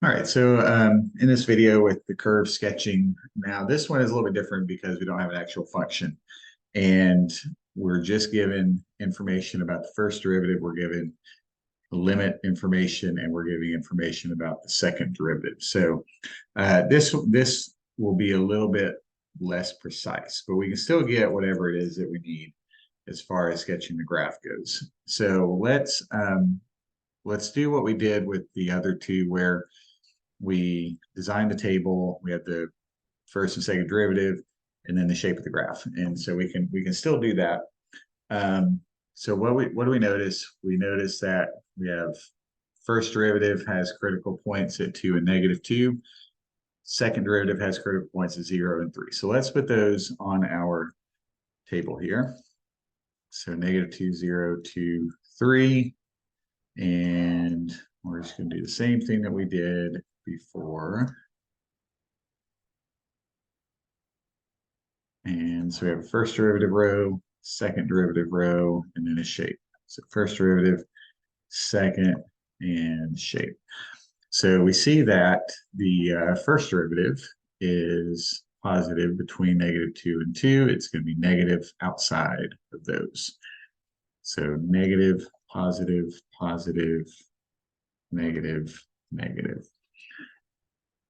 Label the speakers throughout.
Speaker 1: All right, so in this video with the curve sketching, now this one is a little bit different because we don't have an actual function. And we're just given information about the first derivative, we're given limit information, and we're giving information about the second derivative. So this will be a little bit less precise, but we can still get whatever it is that we need as far as sketching the graph goes. So let's do what we did with the other two, where we designed the table, we had the first and second derivative, and then the shape of the graph. And so we can still do that. So what do we notice? We notice that we have first derivative has critical points at 2 and -2. Second derivative has critical points at 0 and 3. So let's put those on our table here. So -2, 0, 2, 3. And we're just going to do the same thing that we did before. And so we have a first derivative row, second derivative row, and then a shape. So first derivative, second, and shape. So we see that the first derivative is positive between -2 and 2. It's going to be negative outside of those. So negative, positive, positive, negative, negative.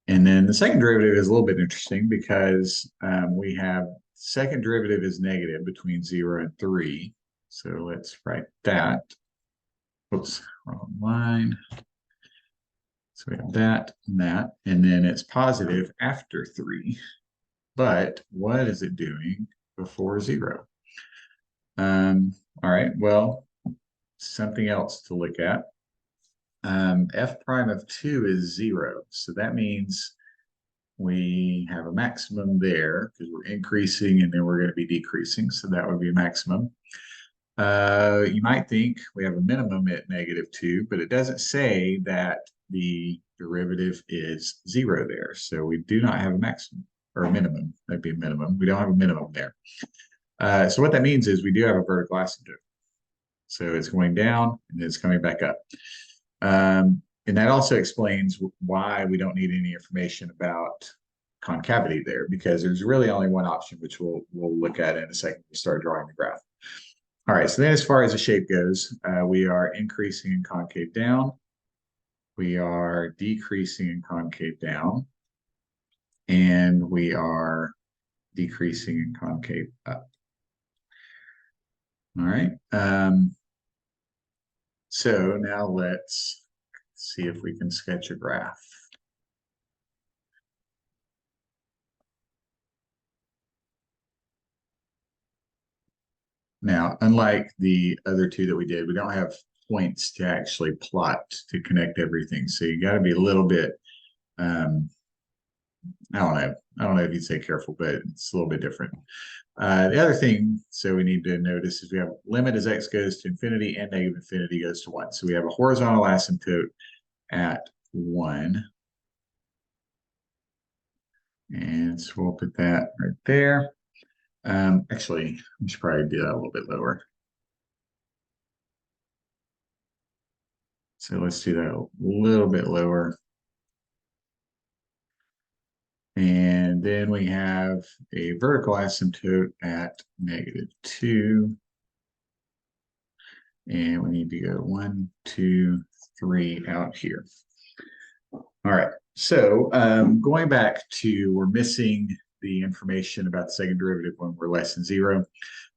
Speaker 1: And then the second derivative is a little bit interesting because we have second derivative is negative between 0 and 3. So let's write that. Oops, wrong line. So we have that and that, and then it's positive after 3. But what is it doing before 0? All right, well, something else to look at. F prime of 2 is 0. So that means we have a maximum there because we're increasing and then we're going to be decreasing. So that would be a maximum. You might think we have a minimum at -2, but it doesn't say that the derivative is 0 there. So we do not have a maximum or a minimum. That'd be a minimum. We don't have a minimum there. So what that means is we do have a vertical asymptote. So it's going down and then it's coming back up. And that also explains why we don't need any information about concavity there, because there's really only one option, which we'll look at in a second when we start drawing the graph. All right, so then as far as the shape goes, we are increasing in concave down. We are decreasing in concave down. And we are decreasing in concave up. All right. So now let's see if we can sketch a graph. Now, unlike the other two that we did, we don't have points to actually plot to connect everything. So you got to be a little bit, I don't know if you'd say careful, but it's a little bit different. The other thing, so we need to notice, is we have limit as x goes to infinity and -infinity goes to 1. So we have a horizontal asymptote at 1. And so we'll put that right there. Actually, we should probably do that a little bit lower. So let's do that a little bit lower. And then we have a vertical asymptote at -2. And we need to go 1, 2, 3 out here. All right. So going back to, we're missing the information about the second derivative when we're less than 0.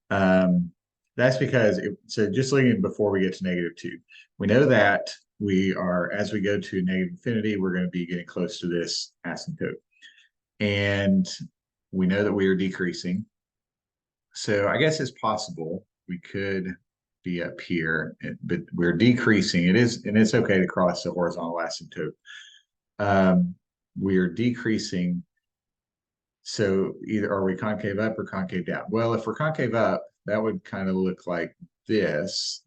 Speaker 1: That's because, so just looking before we get to -2, we know that we are, as we go to -infinity, we're going to be getting close to this asymptote. And we know that we are decreasing. So I guess it's possible we could be up here, but we're decreasing. It is, and it's okay to cross the horizontal asymptote. We are decreasing. So either are we concave up or concave down? Well, if we're concave up, that would kind of look like this,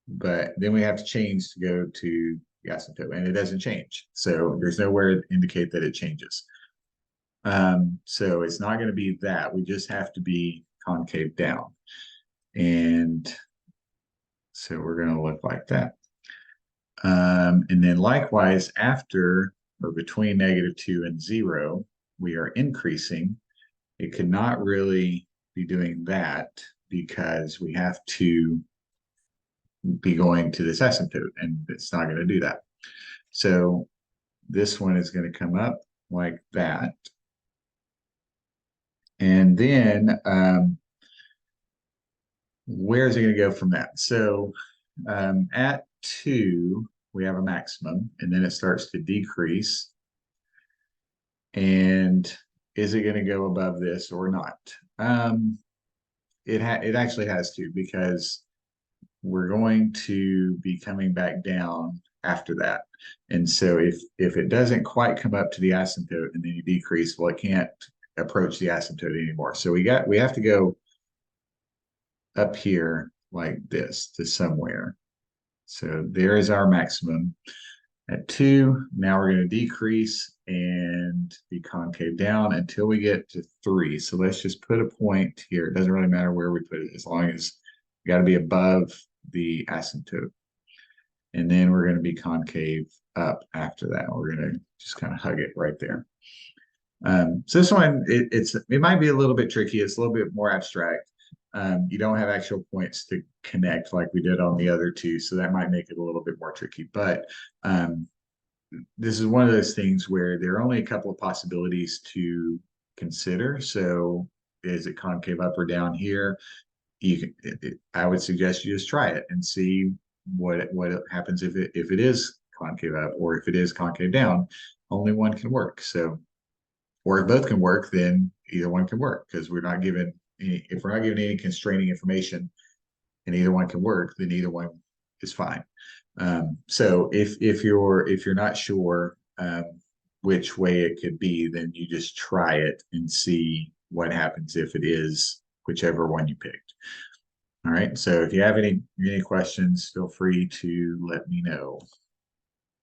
Speaker 1: but then we have to change to go to the asymptote, and it doesn't change. So there's nowhere to indicate that it changes. So it's not going to be that. We just have to be concave down. And so we're going to look like that. And then likewise, after or between -2 and 0, we are increasing. It could not really be doing that because we have to be going to this asymptote, and it's not going to do that. So this one is going to come up like that. And then where is it going to go from that? So at 2, we have a maximum, and then it starts to decrease. And is it going to go above this or not? It actually has to, because we're going to be coming back down after that. And so if it doesn't quite come up to the asymptote and then you decrease, well, it can't approach the asymptote anymore. So we have to go up here like this to somewhere. So there is our maximum. At 2, now we're going to decrease and be concave down until we get to 3. So let's just put a point here. It doesn't really matter where we put it, as long as we got to be above the asymptote. And then we're going to be concave up after that. We're going to just kind of hug it right there. So this one, it might be a little bit tricky. It's a little bit more abstract. You don't have actual points to connect like we did on the other two, so that might make it a little bit more tricky. But this is one of those things where there are only a couple of possibilities to consider. So is it concave up or down here? I would suggest you just try it and see what happens if it is concave up or if it is concave down. Only one can work. So, or if both can work, then either one can work, because we're not given if we're not given any constraining information and either one can work, then either one is fine. So if you're not sure which way it could be, then you just try it and see what happens if it is whichever one you picked. All right. So if you have any questions, feel free to let me know.